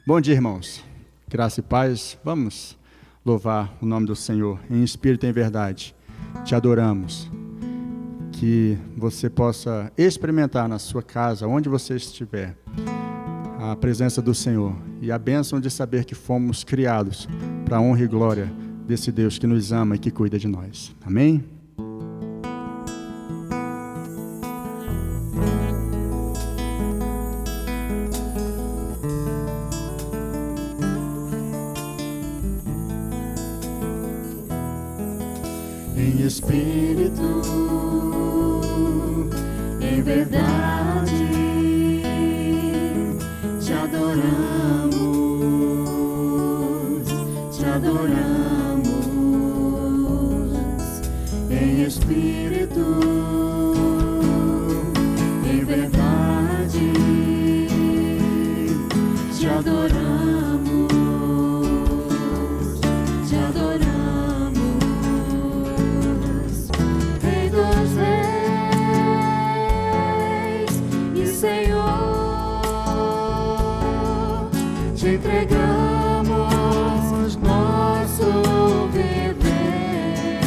Bom dia, irmãos. Graça e paz. Vamos louvar o nome do Senhor em espírito e em verdade. Te adoramos. Que você possa experimentar na sua casa, onde você estiver, a presença do Senhor e a bênção de saber que fomos criados para a honra e glória desse Deus que nos ama e que cuida de nós. Amém? Em espírito, em verdade, te adoramos, te adoramos. Em espírito, em verdade, te adoramos, te adoramos. Te entregamos nosso viver,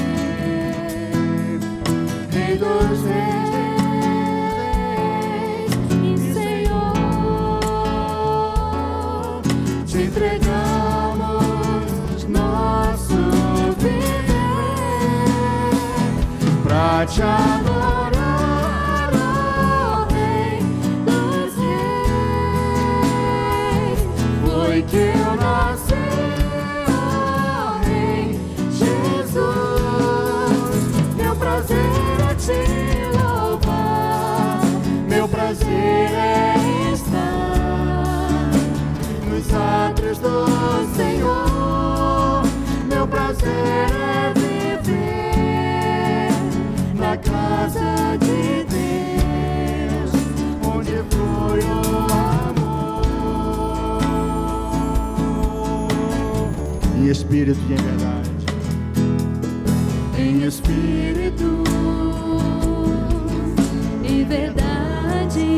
Rei dos Reis e Senhor. Te entregamos nosso viver pra te adorar. Que eu nasci, oh, Rei Jesus. Meu prazer é te louvar, meu prazer é estar nos átrios do Senhor. Meu prazer é viver na casa de Deus, onde flui o amor. Em espírito e em verdade. Em espírito, em verdade,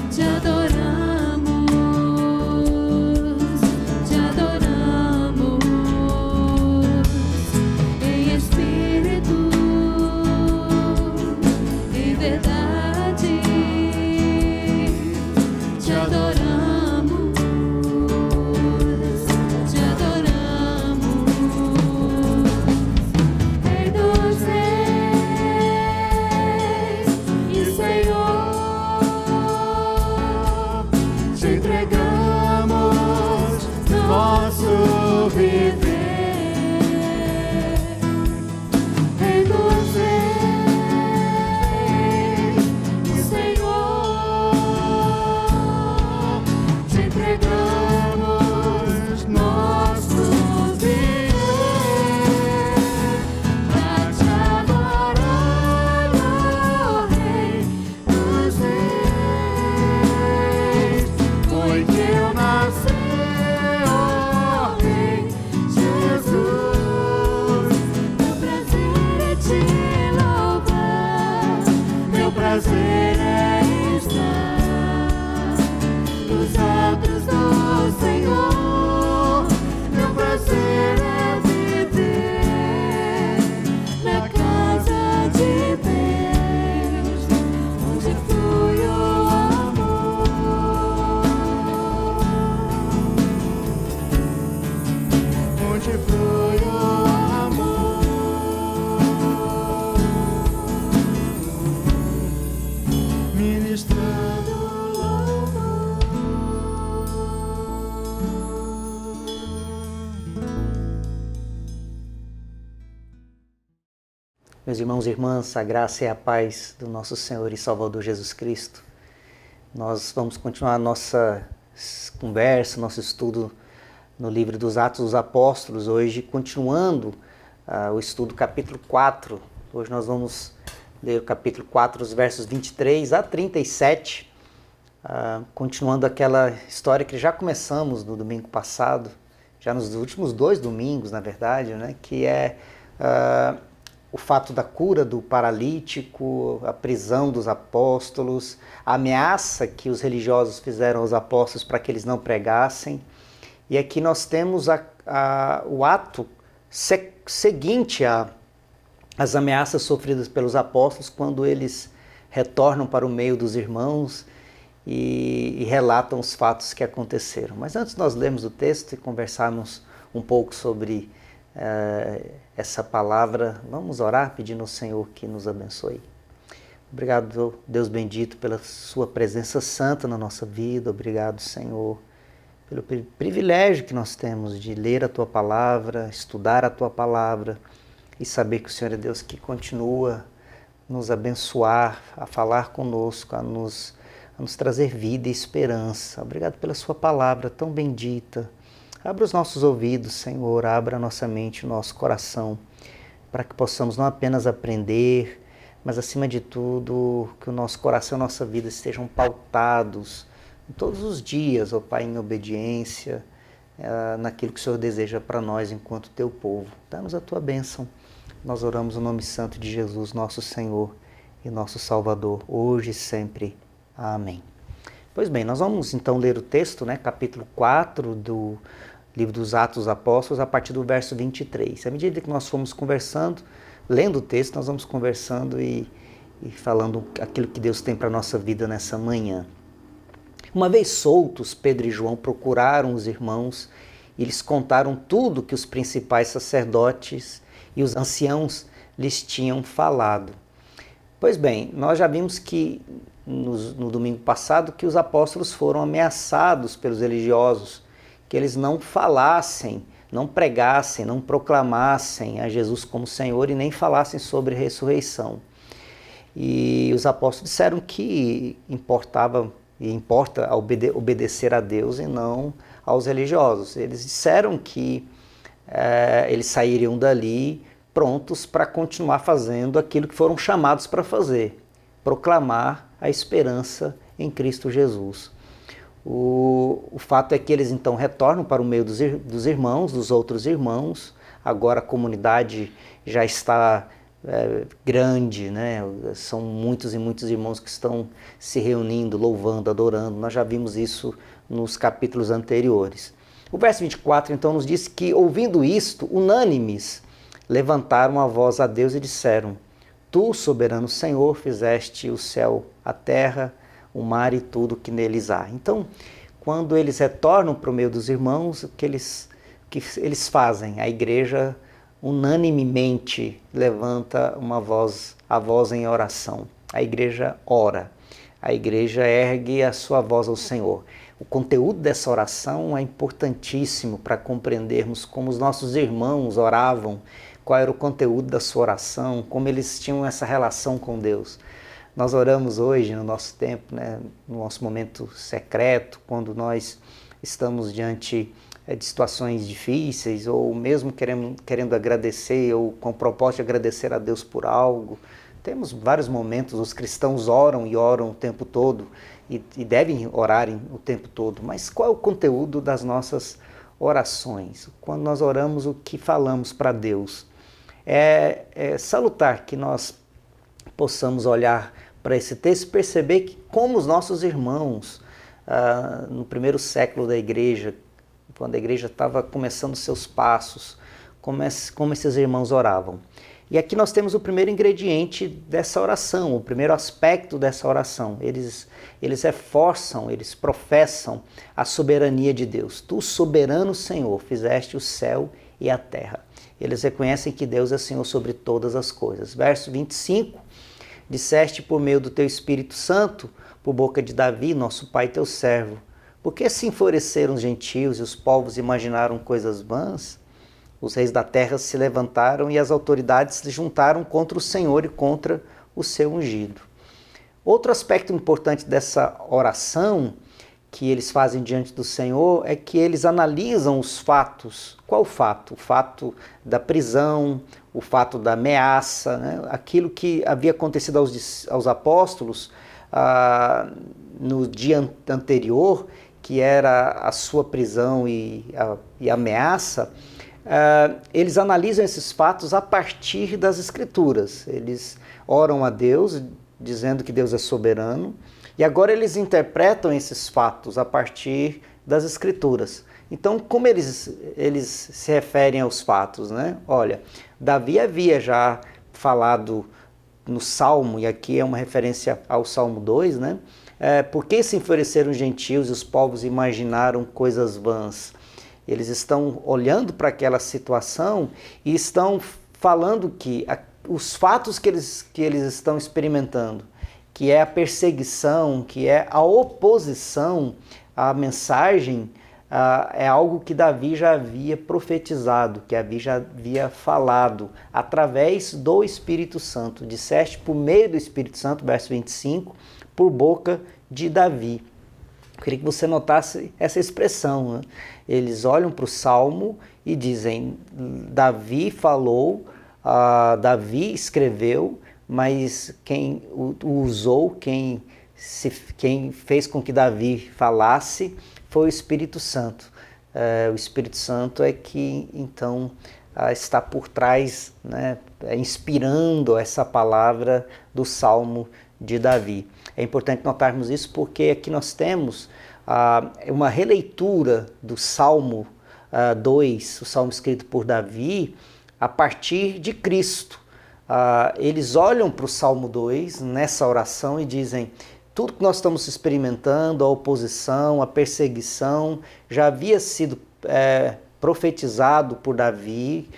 te adoramos, te adoramos. Em espírito, em verdade, te adoramos. Nosso viver, Rei dos Reis e Senhor. Te entregamos nosso viver pra te adorar, oh, Rei dos Reis. Foi que eu nasci, prazer é estar nos atos do Senhor. Meu prazer é viver na casa de Deus, onde flui o amor, onde flui o amor. Ministrando louvor. Meus irmãos e irmãs, a graça e a paz do nosso Senhor e Salvador Jesus Cristo. Nós vamos continuar a nossa conversa, nosso estudo no livro dos Atos dos Apóstolos, hoje continuando o estudo capítulo 4. Hoje nós vamos ler o capítulo 4, os versos 23 a 37, continuando aquela história que já começamos no domingo passado, já nos últimos 2 domingos, na verdade, né, que é o fato da cura do paralítico, a prisão dos apóstolos, a ameaça que os religiosos fizeram aos apóstolos para que eles não pregassem. E aqui nós temos o ato seguinte às ameaças sofridas pelos apóstolos quando eles retornam para o meio dos irmãos e relatam os fatos que aconteceram. Mas antes nós lermos o texto e conversarmos um pouco sobre essa palavra, vamos orar pedindo ao Senhor que nos abençoe. Obrigado, Deus bendito, pela sua presença santa na nossa vida. Obrigado, Senhor, pelo privilégio que nós temos de ler a Tua Palavra, estudar a Tua Palavra e saber que o Senhor é Deus que continua a nos abençoar, a falar conosco, a nos trazer vida e esperança. Obrigado pela Sua Palavra tão bendita. Abra os nossos ouvidos, Senhor, abra a nossa mente, o nosso coração, para que possamos não apenas aprender, mas acima de tudo, que o nosso coração e a nossa vida estejam pautados todos os dias, ó Pai, em obediência, naquilo que o Senhor deseja para nós enquanto Teu povo. Dá-nos a Tua bênção. Nós oramos no nome santo de Jesus, nosso Senhor e nosso Salvador, hoje e sempre. Amém. Pois bem, nós vamos então ler o texto, capítulo 4 do livro dos Atos dos Apóstolos, a partir do verso 23. À medida que nós fomos conversando, lendo o texto, nós vamos conversando e falando aquilo que Deus tem para a nossa vida nessa manhã. Uma vez soltos, Pedro e João procuraram os irmãos e lhes contaram tudo que os principais sacerdotes e os anciãos lhes tinham falado. Pois bem, nós já vimos que no domingo passado que os apóstolos foram ameaçados pelos religiosos, que eles não falassem, não pregassem, não proclamassem a Jesus como Senhor e nem falassem sobre ressurreição. E os apóstolos disseram que importa obedecer a Deus e não aos religiosos. Eles disseram que eles sairiam dali prontos para continuar fazendo aquilo que foram chamados para fazer, proclamar a esperança em Cristo Jesus. O fato é que eles então retornam para o meio dos irmãos, dos outros irmãos. Agora a comunidade já está grande, São muitos e muitos irmãos que estão se reunindo, louvando, adorando. Nós já vimos isso nos capítulos anteriores. O verso 24 então nos diz que, ouvindo isto, unânimes, levantaram a voz a Deus e disseram: Tu, soberano Senhor, fizeste o céu, a terra, o mar e tudo que neles há. Então, quando eles retornam para o meio dos irmãos, o que eles fazem? A igreja unanimemente levanta a voz em oração. A igreja ora, a igreja ergue a sua voz ao Senhor. O conteúdo dessa oração é importantíssimo para compreendermos como os nossos irmãos oravam, qual era o conteúdo da sua oração, como eles tinham essa relação com Deus. Nós oramos hoje, no nosso tempo, no nosso momento secreto, quando nós estamos diante de situações difíceis, ou mesmo querendo agradecer, ou com o propósito de agradecer a Deus por algo. Temos vários momentos, os cristãos oram e oram o tempo todo, e devem orar o tempo todo. Mas qual é o conteúdo das nossas orações? Quando nós oramos, o que falamos para Deus? É salutar que nós possamos olhar para esse texto e perceber que, como os nossos irmãos, no primeiro século da igreja, quando a igreja estava começando seus passos, como esses irmãos oravam. E aqui nós temos o primeiro ingrediente dessa oração, o primeiro aspecto dessa oração. Eles reforçam, eles professam a soberania de Deus. Tu, soberano Senhor, fizeste o céu e a terra. Eles reconhecem que Deus é Senhor sobre todas as coisas. Verso 25, disseste por meio do teu Espírito Santo, por boca de Davi, nosso pai teu servo, porque se enfureceram os gentios e os povos imaginaram coisas vãs? Os reis da terra se levantaram e as autoridades se juntaram contra o Senhor e contra o seu ungido. Outro aspecto importante dessa oração que eles fazem diante do Senhor é que eles analisam os fatos. Qual o fato? O fato da prisão, o fato da ameaça, aquilo que havia acontecido aos apóstolos no dia anterior, que era a sua prisão e a ameaça. eles analisam esses fatos a partir das Escrituras. Eles oram a Deus, dizendo que Deus é soberano, e agora eles interpretam esses fatos a partir das Escrituras. Então, como eles se referem aos fatos, né? Olha, Davi havia já falado no Salmo, e aqui é uma referência ao Salmo 2, né? Por que se enfureceram os gentios e os povos imaginaram coisas vãs? Eles estão olhando para aquela situação e estão falando que os fatos que eles estão experimentando, que é a perseguição, que é a oposição à mensagem, é algo que Davi já havia profetizado, que Davi já havia falado através do Espírito Santo. Disseste por meio do Espírito Santo, verso 25, por boca de Davi. Eu queria que você notasse essa expressão, né? Eles olham para o Salmo e dizem, Davi falou, Davi escreveu, mas quem o usou, quem fez com que Davi falasse, foi o Espírito Santo. O Espírito Santo é que, então, está por trás, né, inspirando essa palavra do Salmo de Davi. É importante notarmos isso porque aqui nós temos uma releitura do Salmo 2, o Salmo escrito por Davi, a partir de Cristo. Eles olham para o Salmo 2 nessa oração e dizem, tudo que nós estamos experimentando, a oposição, a perseguição, já havia sido profetizado por Davi,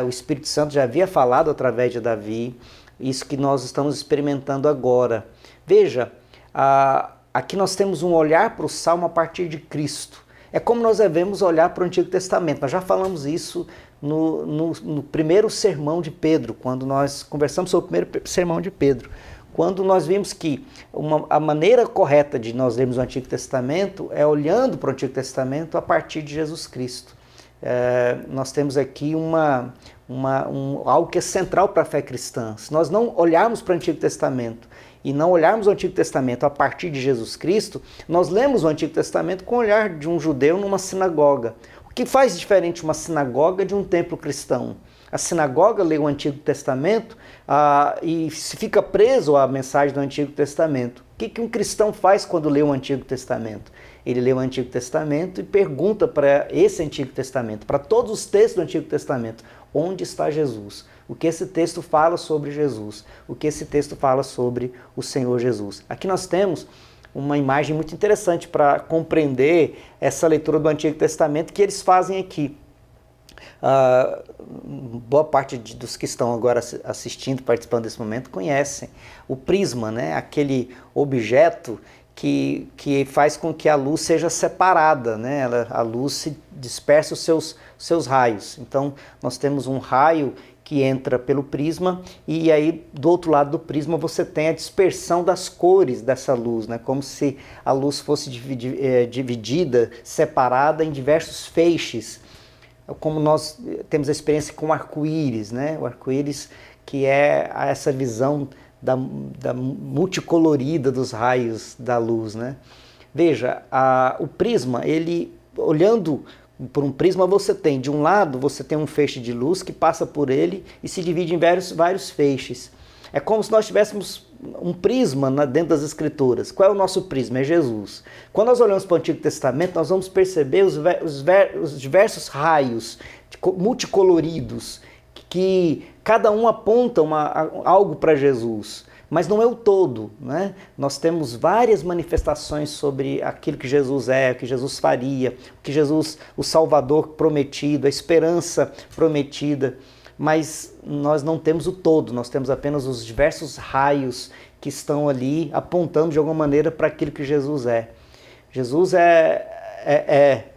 o Espírito Santo já havia falado através de Davi, isso que nós estamos experimentando agora. Veja, aqui nós temos um olhar para o Salmo a partir de Cristo. É como nós devemos olhar para o Antigo Testamento. Nós já falamos isso no primeiro sermão de Pedro, quando nós conversamos sobre o primeiro sermão de Pedro. Quando nós vimos que a maneira correta de nós lermos o Antigo Testamento é olhando para o Antigo Testamento a partir de Jesus Cristo. Nós temos aqui algo que é central para a fé cristã. Se nós não olharmos para o Antigo Testamento e não olharmos o Antigo Testamento a partir de Jesus Cristo, nós lemos o Antigo Testamento com o olhar de um judeu numa sinagoga. O que faz diferente uma sinagoga de um templo cristão? A sinagoga lê o Antigo Testamento e se fica preso à mensagem do Antigo Testamento. O que um cristão faz quando lê o Antigo Testamento? Ele lê o Antigo Testamento e pergunta para esse Antigo Testamento, para todos os textos do Antigo Testamento, onde está Jesus? O que esse texto fala sobre Jesus? O que esse texto fala sobre o Senhor Jesus? Aqui nós temos uma imagem muito interessante para compreender essa leitura do Antigo Testamento que eles fazem aqui. Boa parte dos que estão agora assistindo, participando desse momento, conhecem o prisma, né? Aquele objeto que faz com que a luz seja separada, né? A luz se dispersa os seus raios. Então, nós temos um raio que entra pelo prisma e aí do outro lado do prisma você tem a dispersão das cores dessa luz, né? Como se a luz fosse dividida, separada em diversos feixes. Como nós temos a experiência com o arco-íris, né? O arco-íris que é essa visão da multicolorida dos raios da luz, né? Veja, o prisma, ele olhando por um prisma você tem, de um lado você tem um feixe de luz que passa por ele e se divide em vários feixes. É como se nós tivéssemos um prisma dentro das Escrituras. Qual é o nosso prisma? É Jesus. Quando nós olhamos para o Antigo Testamento, nós vamos perceber os diversos raios multicoloridos, que cada um aponta algo para Jesus. Mas não é o todo, né? Nós temos várias manifestações sobre aquilo que Jesus é, o que Jesus faria, o que Jesus, o Salvador prometido, a esperança prometida. Mas nós não temos o todo, nós temos apenas os diversos raios que estão ali apontando de alguma maneira para aquilo que Jesus é. Jesus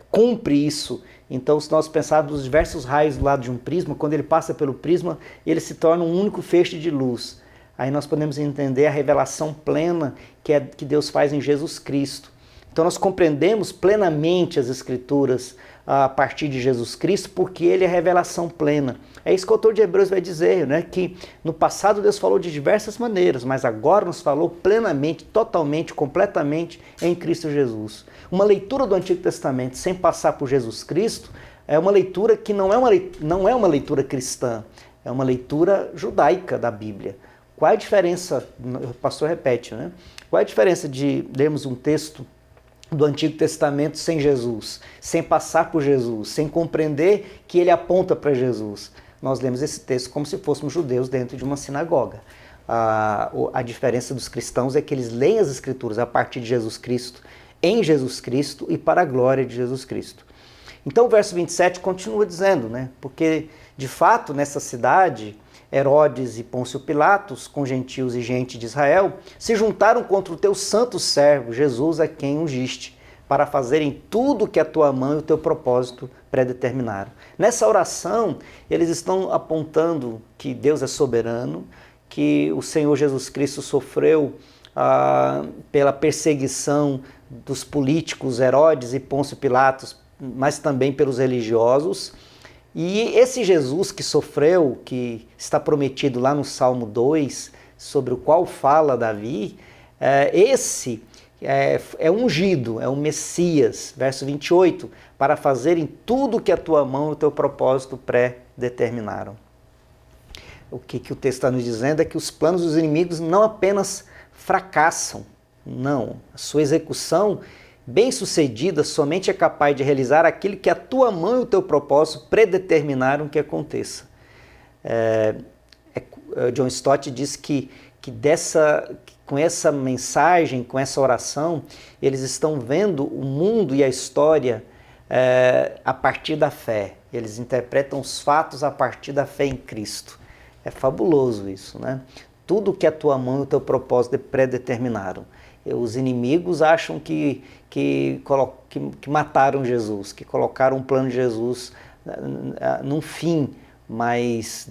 cumpre isso. Então, se nós pensarmos nos diversos raios do lado de um prisma, quando ele passa pelo prisma, ele se torna um único feixe de luz. Aí nós podemos entender a revelação plena que Deus faz em Jesus Cristo. Então nós compreendemos plenamente as Escrituras a partir de Jesus Cristo, porque Ele é a revelação plena. É isso que o autor de Hebreus vai dizer, né? Que no passado Deus falou de diversas maneiras, mas agora nos falou plenamente, totalmente, completamente em Cristo Jesus. Uma leitura do Antigo Testamento sem passar por Jesus Cristo é uma leitura que não é uma leitura cristã, é uma leitura judaica da Bíblia. Qual é a diferença, o pastor repete, né? Qual é a diferença de lermos um texto do Antigo Testamento sem Jesus, sem passar por Jesus, sem compreender que ele aponta para Jesus? Nós lemos esse texto como se fôssemos judeus dentro de uma sinagoga. A diferença dos cristãos é que eles leem as Escrituras a partir de Jesus Cristo, em Jesus Cristo e para a glória de Jesus Cristo. Então o verso 27 continua dizendo, né? Porque de fato nessa cidade, Herodes e Pôncio Pilatos, com gentios e gente de Israel, se juntaram contra o teu santo servo, Jesus, a quem ungiste, para fazerem tudo que a tua mão e o teu propósito predeterminaram. Nessa oração, eles estão apontando que Deus é soberano, que o Senhor Jesus Cristo sofreu pela perseguição dos políticos Herodes e Pôncio Pilatos, mas também pelos religiosos. E esse Jesus que sofreu, que está prometido lá no Salmo 2, sobre o qual fala Davi, esse é ungido, é o Messias, verso 28, para fazerem tudo que a tua mão e o teu propósito pré-determinaram. O que o texto está nos dizendo é que os planos dos inimigos não apenas fracassam, não, a sua execução bem-sucedida somente é capaz de realizar aquilo que a tua mão e o teu propósito predeterminaram que aconteça. John Stott diz que com essa mensagem, com essa oração, eles estão vendo o mundo e a história a partir da fé. Eles interpretam os fatos a partir da fé em Cristo. É fabuloso isso, né? Tudo que a tua mão e o teu propósito predeterminaram. Os inimigos acham que mataram Jesus, que colocaram o plano de Jesus num fim, mas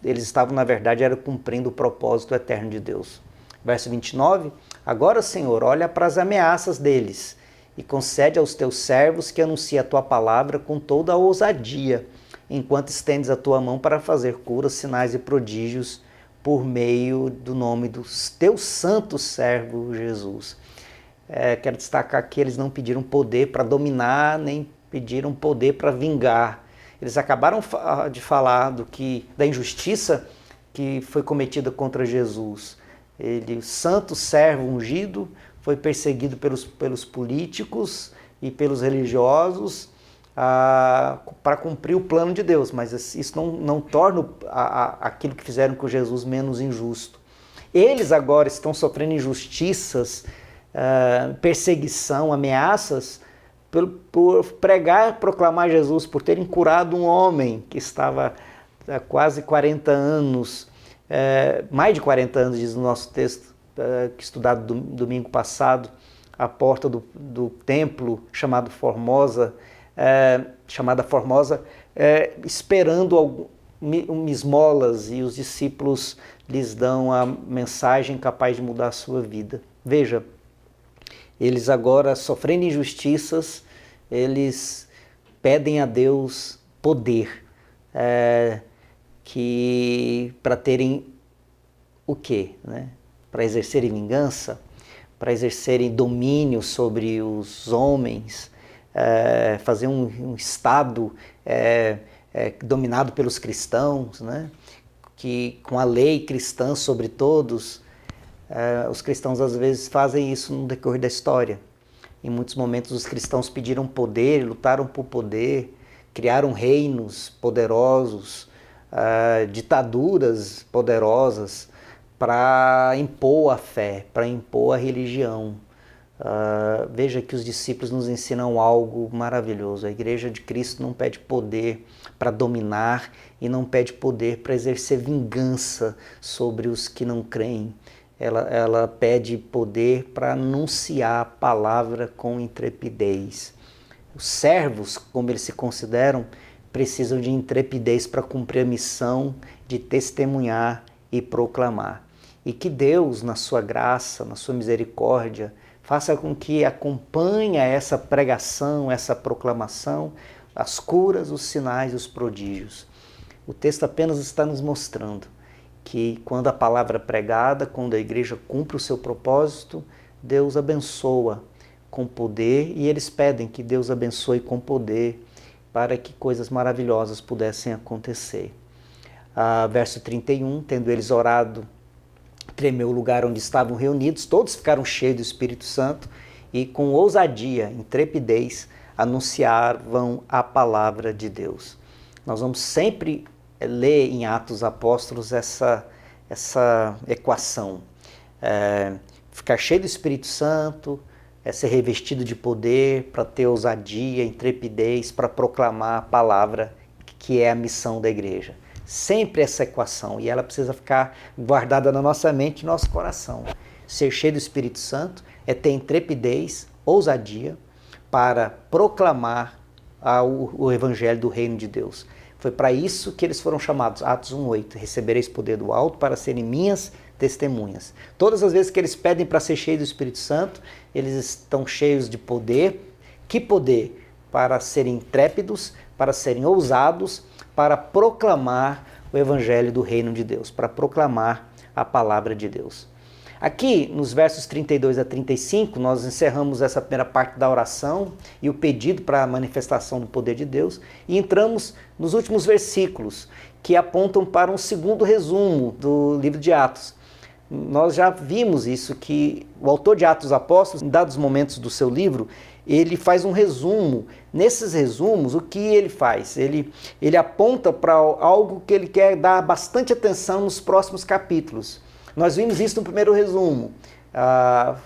eles estavam, na verdade, cumprindo o propósito eterno de Deus. Verso 29, agora, Senhor, olha para as ameaças deles e concede aos teus servos que anunciem a tua palavra com toda a ousadia, enquanto estendes a tua mão para fazer curas, sinais e prodígios por meio do nome do teu santo servo Jesus. Quero destacar que eles não pediram poder para dominar, nem pediram poder para vingar. Eles acabaram de falar da injustiça que foi cometida contra Jesus. Ele, santo servo ungido, foi perseguido pelos políticos e pelos religiosos para cumprir o plano de Deus, mas isso não torna aquilo que fizeram com Jesus menos injusto. Eles agora estão sofrendo injustiças, perseguição, ameaças, por pregar, proclamar Jesus, por terem curado um homem que estava há quase 40 anos, mais de 40 anos, diz o nosso texto, estudado domingo passado, à porta do templo chamada Formosa, esperando esmolas, e os discípulos lhes dão a mensagem capaz de mudar a sua vida. Veja, eles agora, sofrendo injustiças, eles pedem a Deus poder, para terem o quê? Né? Para exercerem vingança, para exercerem domínio sobre os homens, fazer um Estado dominado pelos cristãos, né? Que com a lei cristã sobre todos. Os cristãos às vezes fazem isso no decorrer da história. Em muitos momentos os cristãos pediram poder, lutaram por poder, criaram reinos poderosos, ditaduras poderosas para impor a fé, para impor a religião. Veja que os discípulos nos ensinam algo maravilhoso. A Igreja de Cristo não pede poder para dominar e não pede poder para exercer vingança sobre os que não creem. Ela pede poder para anunciar a palavra com intrepidez. Os servos, como eles se consideram, precisam de intrepidez para cumprir a missão de testemunhar e proclamar. E que Deus, na sua graça, na sua misericórdia, faça com que acompanhe essa pregação, essa proclamação, as curas, os sinais e os prodígios. O texto apenas está nos mostrando que quando a palavra é pregada, quando a igreja cumpre o seu propósito, Deus abençoa com poder, e eles pedem que Deus abençoe com poder para que coisas maravilhosas pudessem acontecer. Verso 31, tendo eles orado, tremeu o lugar onde estavam reunidos, todos ficaram cheios do Espírito Santo e com ousadia, intrepidez, anunciavam a palavra de Deus. Nós vamos sempre ler em Atos Apóstolos essa equação. Ficar cheio do Espírito Santo, ser revestido de poder, para ter ousadia, intrepidez, para proclamar a palavra que é a missão da igreja. Sempre essa equação, e ela precisa ficar guardada na nossa mente e no nosso coração. Ser cheio do Espírito Santo é ter intrepidez, ousadia, para proclamar o evangelho do reino de Deus. Foi para isso que eles foram chamados, Atos 1:8, recebereis poder do alto para serem minhas testemunhas. Todas as vezes que eles pedem para ser cheios do Espírito Santo, eles estão cheios de poder. Que poder? Para serem intrépidos, para serem ousados, para proclamar o evangelho do reino de Deus, para proclamar a palavra de Deus. Aqui, nos versos 32 a 35, nós encerramos essa primeira parte da oração e o pedido para a manifestação do poder de Deus, e entramos nos últimos versículos, que apontam para um segundo resumo do livro de Atos. Nós já vimos isso, que o autor de Atos Apóstolos, em dados momentos do seu livro, ele faz um resumo. Nesses resumos, o que ele faz? Ele aponta para algo que ele quer dar bastante atenção nos próximos capítulos. Nós vimos isso no primeiro resumo,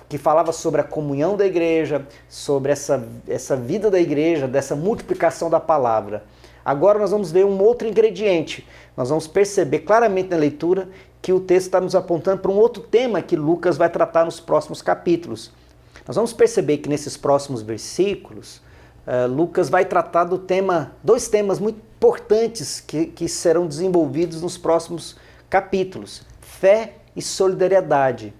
que falava sobre a comunhão da igreja, sobre essa vida da igreja, dessa multiplicação da palavra. Agora nós vamos ver um outro ingrediente. Nós vamos perceber claramente na leitura que o texto está nos apontando para um outro tema que Lucas vai tratar nos próximos capítulos. Nós vamos perceber que nesses próximos versículos, Lucas vai tratar dois temas muito importantes que serão desenvolvidos nos próximos capítulos: fé e solidariedade.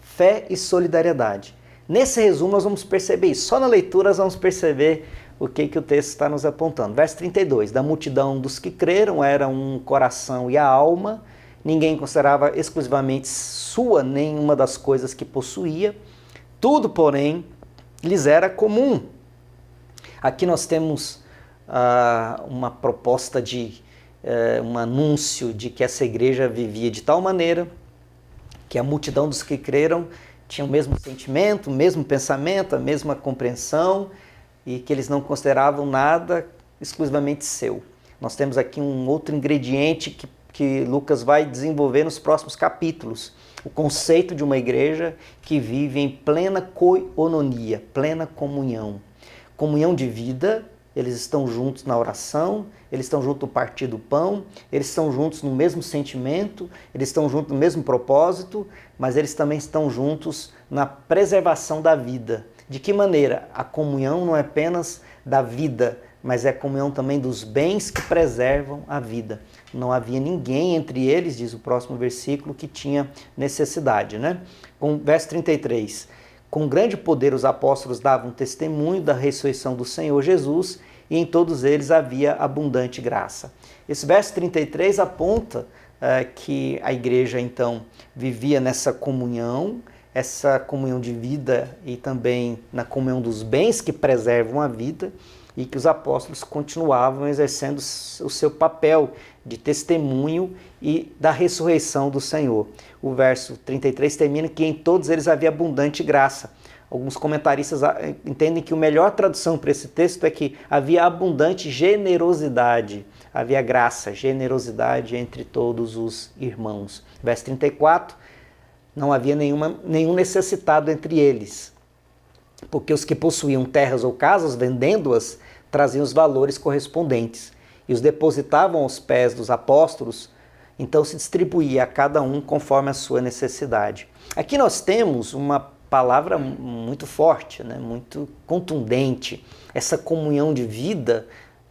Fé e solidariedade. Nesse resumo nós vamos perceber isso. Só na leitura nós vamos perceber o que o texto está nos apontando. Verso 32. Da multidão dos que creram era um coração e a alma. Ninguém considerava exclusivamente sua nenhuma das coisas que possuía. Tudo, porém, lhes era comum. Aqui nós temos uma proposta um anúncio de que essa igreja vivia de tal maneira que a multidão dos que creram tinha o mesmo sentimento, o mesmo pensamento, a mesma compreensão, e que eles não consideravam nada exclusivamente seu. Nós temos aqui um outro ingrediente que Lucas vai desenvolver nos próximos capítulos. O conceito de uma igreja que vive em plena koinonia, plena comunhão. Comunhão de vida, eles estão juntos na oração, eles estão juntos no partir do pão, eles estão juntos no mesmo sentimento, eles estão juntos no mesmo propósito, mas eles também estão juntos na preservação da vida. De que maneira? A comunhão não é apenas da vida, mas é a comunhão também dos bens que preservam a vida. Não havia ninguém entre eles, diz o próximo versículo, que tinha necessidade, né? Com verso 33, com grande poder os apóstolos davam testemunho da ressurreição do Senhor Jesus, e em todos eles havia abundante graça. Esse verso 33 aponta que a igreja, então, vivia nessa comunhão, essa comunhão de vida e também na comunhão dos bens que preservam a vida, e que os apóstolos continuavam exercendo o seu papel de testemunho e da ressurreição do Senhor. O verso 33 termina que em todos eles havia abundante graça. Alguns comentaristas entendem que a melhor tradução para esse texto é que havia abundante generosidade, havia graça, generosidade entre todos os irmãos. Verso 34, não havia nenhum necessitado entre eles, porque os que possuíam terras ou casas, vendendo-as, traziam os valores correspondentes e os depositavam aos pés dos apóstolos, então se distribuía a cada um conforme a sua necessidade. Aqui nós temos uma palavra muito forte, né? Muito contundente. Essa comunhão de vida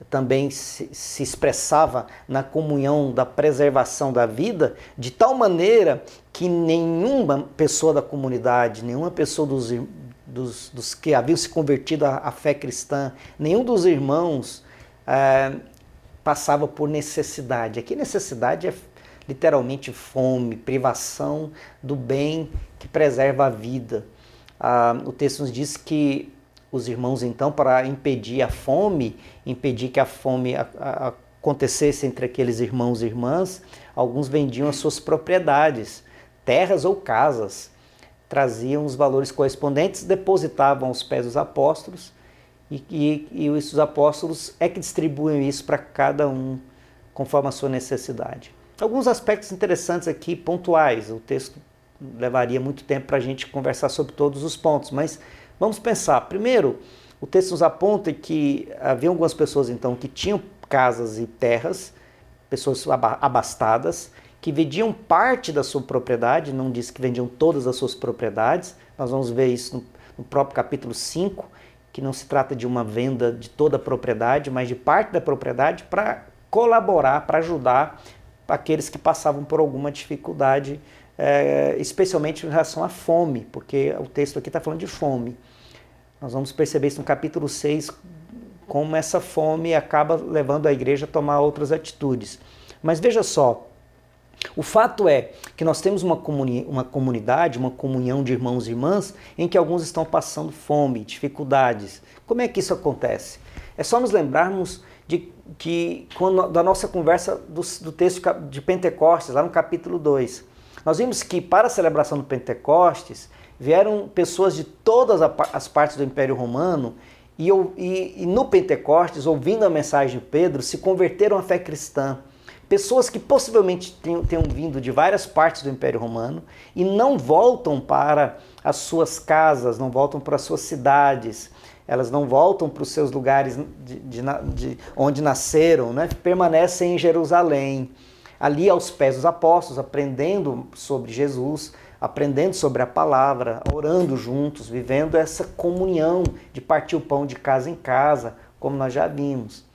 também se expressava na comunhão da preservação da vida, de tal maneira que nenhuma pessoa da comunidade, nenhuma pessoa dos que haviam se convertido à fé cristã, nenhum dos irmãos passava por necessidade. Aqui necessidade é literalmente fome, privação do bem que preserva a vida. O texto nos diz que os irmãos então, para impedir a fome, impedir que a fome acontecesse entre aqueles irmãos e irmãs, alguns vendiam as suas propriedades, terras ou casas, traziam os valores correspondentes, depositavam aos pés dos apóstolos e os apóstolos é que distribuem isso para cada um conforme a sua necessidade. Alguns aspectos interessantes aqui, pontuais, o texto levaria muito tempo para a gente conversar sobre todos os pontos, mas vamos pensar. Primeiro, o texto nos aponta que havia algumas pessoas então que tinham casas e terras, pessoas abastadas, que vendiam parte da sua propriedade, não diz que vendiam todas as suas propriedades, nós vamos ver isso no próprio capítulo 5, que não se trata de uma venda de toda a propriedade, mas de parte da propriedade para colaborar, para ajudar aqueles que passavam por alguma dificuldade, especialmente em relação à fome, porque o texto aqui está falando de fome. Nós vamos perceber isso no capítulo 6, como essa fome acaba levando a igreja a tomar outras atitudes. Mas veja só, o fato é que nós temos uma comunidade, uma comunhão de irmãos e irmãs, em que alguns estão passando fome, dificuldades. Como é que isso acontece? É só nos lembrarmos da nossa conversa do texto de Pentecostes, lá no capítulo 2. Nós vimos que para a celebração do Pentecostes, vieram pessoas de todas as partes do Império Romano e no Pentecostes, ouvindo a mensagem de Pedro, se converteram à fé cristã. Pessoas que possivelmente tenham vindo de várias partes do Império Romano e não voltam para as suas casas, não voltam para as suas cidades, elas não voltam para os seus lugares onde nasceram, né? Permanecem em Jerusalém, ali aos pés dos apóstolos, aprendendo sobre Jesus, aprendendo sobre a palavra, orando juntos, vivendo essa comunhão de partir o pão de casa em casa, como nós já vimos.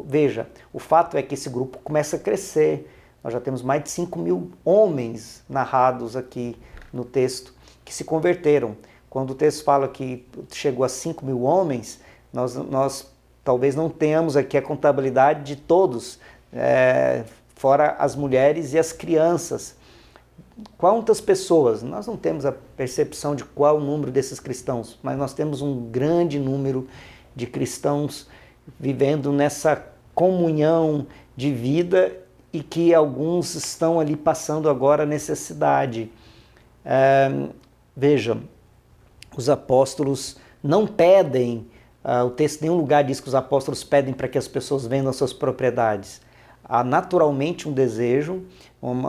Veja, o fato é que esse grupo começa a crescer. Nós já temos mais de 5.000 homens narrados aqui no texto que se converteram. Quando o texto fala que chegou a 5.000 homens, nós talvez não tenhamos aqui a contabilidade de todos, fora as mulheres e as crianças. Quantas pessoas? Nós não temos a percepção de qual o número desses cristãos, mas nós temos um grande número de cristãos vivendo nessa comunhão de vida e que alguns estão ali passando agora necessidade. Veja, os apóstolos não pedem, o texto em nenhum lugar diz que os apóstolos pedem para que as pessoas vendam suas propriedades. Há naturalmente um desejo,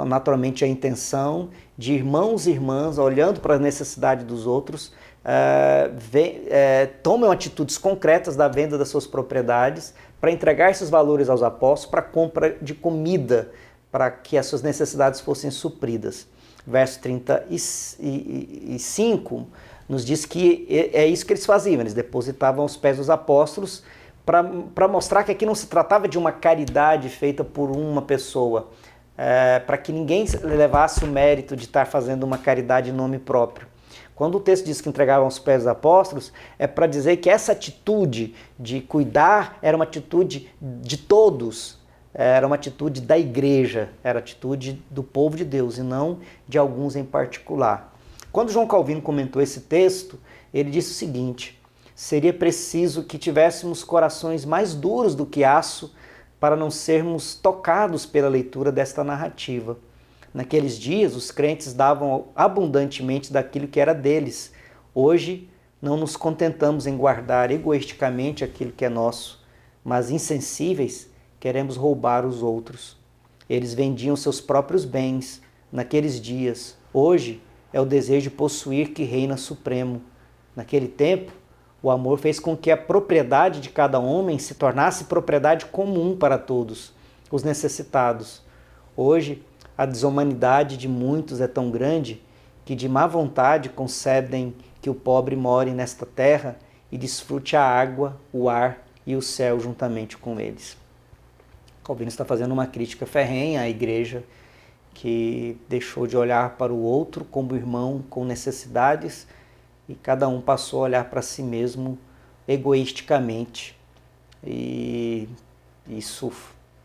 naturalmente a intenção de irmãos e irmãs, olhando para a necessidade dos outros, tomam atitudes concretas da venda das suas propriedades para entregar esses valores aos apóstolos para compra de comida, para que as suas necessidades fossem supridas. Verso 35 nos diz que é isso que eles faziam, eles depositavam aos pés dos apóstolos para mostrar que aqui não se tratava de uma caridade feita por uma pessoa, para que ninguém levasse o mérito de estar fazendo uma caridade em nome próprio. Quando o texto diz que entregavam aos pés dos apóstolos, é para dizer que essa atitude de cuidar era uma atitude de todos, era uma atitude da igreja, era a atitude do povo de Deus e não de alguns em particular. Quando João Calvino comentou esse texto, ele disse o seguinte: seria preciso que tivéssemos corações mais duros do que aço para não sermos tocados pela leitura desta narrativa. Naqueles dias, os crentes davam abundantemente daquilo que era deles. Hoje, não nos contentamos em guardar egoisticamente aquilo que é nosso, mas insensíveis, queremos roubar os outros. Eles vendiam seus próprios bens naqueles dias. Hoje, é o desejo de possuir que reina supremo. Naquele tempo, o amor fez com que a propriedade de cada homem se tornasse propriedade comum para todos, os necessitados. Hoje, a desumanidade de muitos é tão grande que de má vontade concedem que o pobre more nesta terra e desfrute a água, o ar e o céu juntamente com eles. Calvino está fazendo uma crítica ferrenha à igreja que deixou de olhar para o outro como irmão com necessidades e cada um passou a olhar para si mesmo egoisticamente. E isso,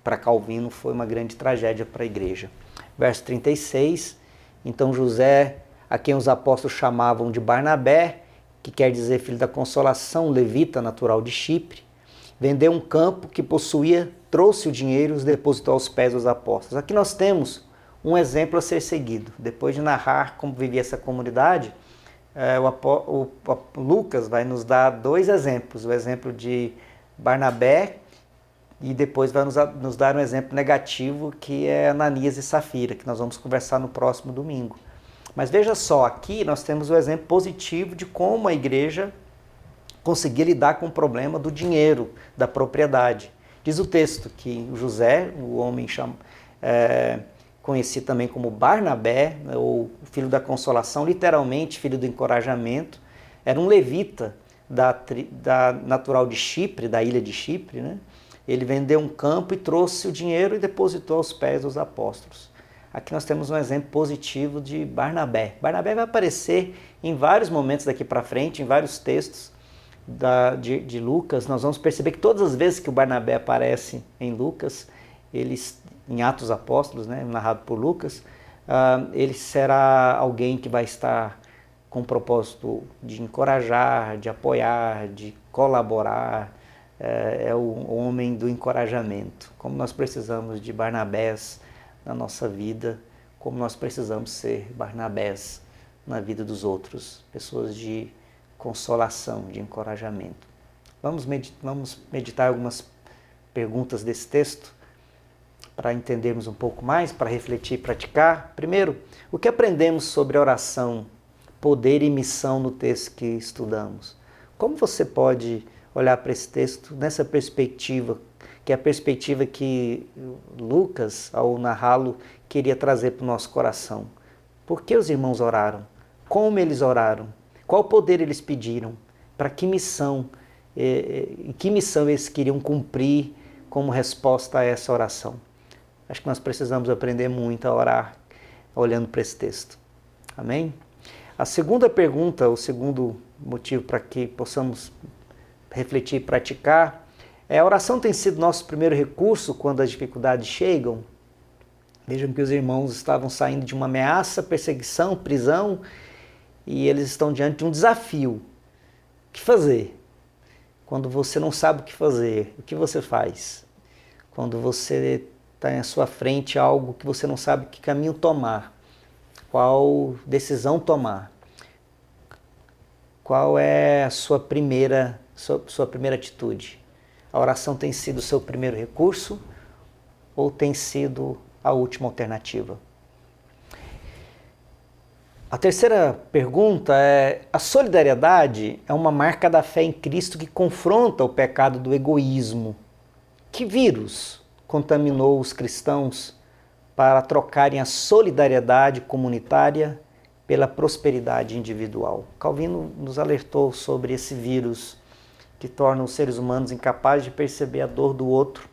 para Calvino, foi uma grande tragédia para a igreja. Verso 36, então José, a quem os apóstolos chamavam de Barnabé, que quer dizer filho da consolação, levita natural de Chipre, vendeu um campo que possuía, trouxe o dinheiro e os depositou aos pés dos apóstolos. Aqui nós temos um exemplo a ser seguido. Depois de narrar como vivia essa comunidade, Lucas vai nos dar dois exemplos. O exemplo de Barnabé e depois vai nos dar um exemplo negativo, que é Ananias e Safira, que nós vamos conversar no próximo domingo. Mas veja só, aqui nós temos o exemplo positivo de como a igreja conseguia lidar com o problema do dinheiro, da propriedade. Diz o texto que José, o homem conhecido também como Barnabé, ou filho da consolação, literalmente filho do encorajamento, era um levita da natural de Chipre, da ilha de Chipre, né? Ele vendeu um campo e trouxe o dinheiro e depositou aos pés dos apóstolos. Aqui nós temos um exemplo positivo de Barnabé. Barnabé vai aparecer em vários momentos daqui para frente, em vários textos de Lucas. Nós vamos perceber que todas as vezes que o Barnabé aparece em Lucas, em Atos Apóstolos, né, narrado por Lucas, ele será alguém que vai estar com o propósito de encorajar, de apoiar, de colaborar. É o homem do encorajamento. Como nós precisamos de Barnabés na nossa vida, como nós precisamos ser Barnabés na vida dos outros, pessoas de consolação, de encorajamento. Vamos meditar algumas perguntas desse texto para entendermos um pouco mais, para refletir e praticar. Primeiro, o que aprendemos sobre oração, poder e missão no texto que estudamos? Como você pode olhar para esse texto nessa perspectiva, que é a perspectiva que Lucas, ao narrá-lo, queria trazer para o nosso coração? Por que os irmãos oraram? Como eles oraram? Qual poder eles pediram? Para que missão? E que missão eles queriam cumprir como resposta a essa oração? Acho que nós precisamos aprender muito a orar olhando para esse texto. Amém? A segunda pergunta, o segundo motivo para que possamos refletir e praticar, a oração tem sido nosso primeiro recurso quando as dificuldades chegam. Vejam que os irmãos estavam saindo de uma ameaça, perseguição, prisão, e eles estão diante de um desafio. O que fazer? Quando você não sabe o que fazer, o que você faz? Quando você está à sua frente algo que você não sabe que caminho tomar, qual decisão tomar, qual é a sua primeira atitude? A oração tem sido o seu primeiro recurso ou tem sido a última alternativa? A terceira pergunta é: a solidariedade é uma marca da fé em Cristo que confronta o pecado do egoísmo. Que vírus contaminou os cristãos para trocarem a solidariedade comunitária pela prosperidade individual? Calvino nos alertou sobre esse vírus que torna os seres humanos incapazes de perceber a dor do outro,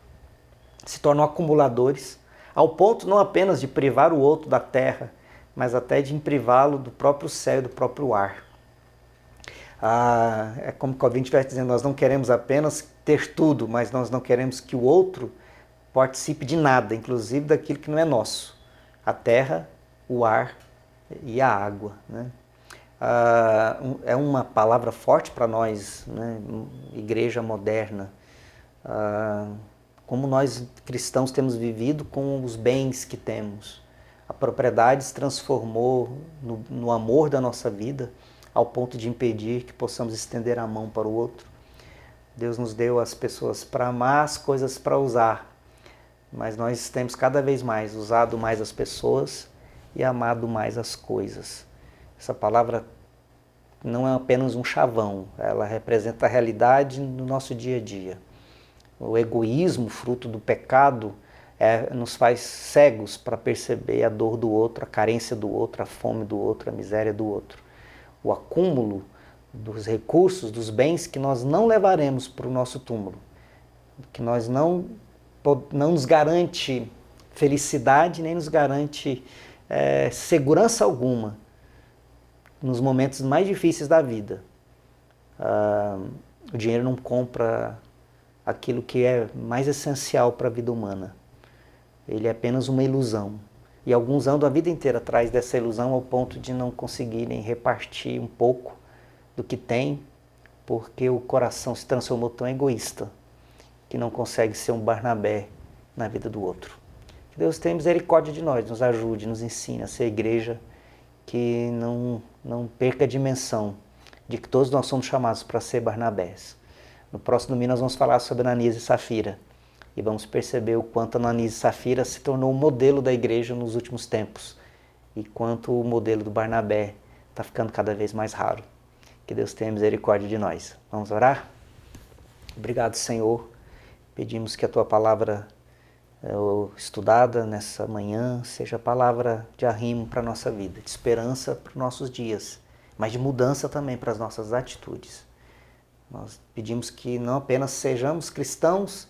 se tornam acumuladores, ao ponto não apenas de privar o outro da terra, mas até de privá-lo do próprio céu e do próprio ar. É como Calvino estivesse dizendo: nós não queremos apenas ter tudo, mas nós não queremos que o outro participe de nada, inclusive daquilo que não é nosso. A terra, o ar e a água, né? É uma palavra forte para nós, né? Igreja moderna. Como nós cristãos temos vivido com os bens que temos. A propriedade se transformou no amor da nossa vida, ao ponto de impedir que possamos estender a mão para o outro. Deus nos deu as pessoas para amar, as coisas para usar, mas nós temos cada vez mais usado mais as pessoas e amado mais as coisas. Essa palavra não é apenas um chavão, ela representa a realidade no nosso dia a dia. O egoísmo, fruto do pecado, nos faz cegos para perceber a dor do outro, a carência do outro, a fome do outro, a miséria do outro. O acúmulo dos recursos, dos bens que nós não levaremos para o nosso túmulo, que nós não nos garante felicidade, nem nos garante segurança alguma nos momentos mais difíceis da vida. O dinheiro não compra aquilo que é mais essencial para a vida humana. Ele é apenas uma ilusão. E alguns andam a vida inteira atrás dessa ilusão ao ponto de não conseguirem repartir um pouco do que tem, porque o coração se transformou tão egoísta que não consegue ser um Barnabé na vida do outro. Que Deus tenha misericórdia de nós, nos ajude, nos ensine a ser igreja que não perca a dimensão de que todos nós somos chamados para ser Barnabés. No próximo domingo nós vamos falar sobre Ananias e Safira e vamos perceber o quanto Ananias e Safira se tornou um modelo da igreja nos últimos tempos e quanto o modelo do Barnabé está ficando cada vez mais raro. Que Deus tenha misericórdia de nós. Vamos orar? Obrigado, Senhor. Pedimos que a Tua palavra estudada nessa manhã seja palavra de arrimo para a nossa vida, de esperança para os nossos dias, mas de mudança também para as nossas atitudes. Nós pedimos que não apenas sejamos cristãos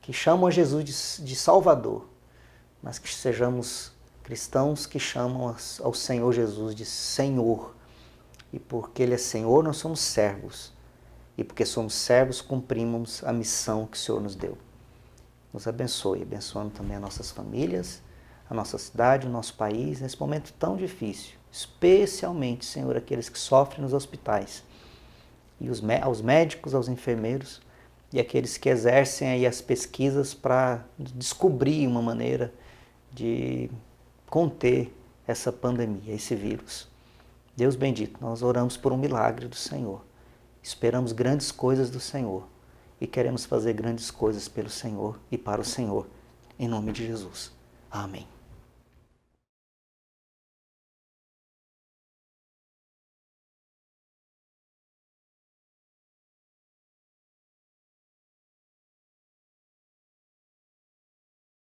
que chamam a Jesus de Salvador, mas que sejamos cristãos que chamam ao Senhor Jesus de Senhor. E porque Ele é Senhor, nós somos servos. E porque somos servos, cumprimos a missão que o Senhor nos deu. Nos abençoe, abençoando também as nossas famílias, a nossa cidade, o nosso país, nesse momento tão difícil. Especialmente, Senhor, aqueles que sofrem nos hospitais. E aos médicos, aos enfermeiros e aqueles que exercem aí as pesquisas para descobrir uma maneira de conter essa pandemia, esse vírus. Deus bendito, nós oramos por um milagre do Senhor. Esperamos grandes coisas do Senhor e queremos fazer grandes coisas pelo Senhor e para o Senhor. Em nome de Jesus. Amém.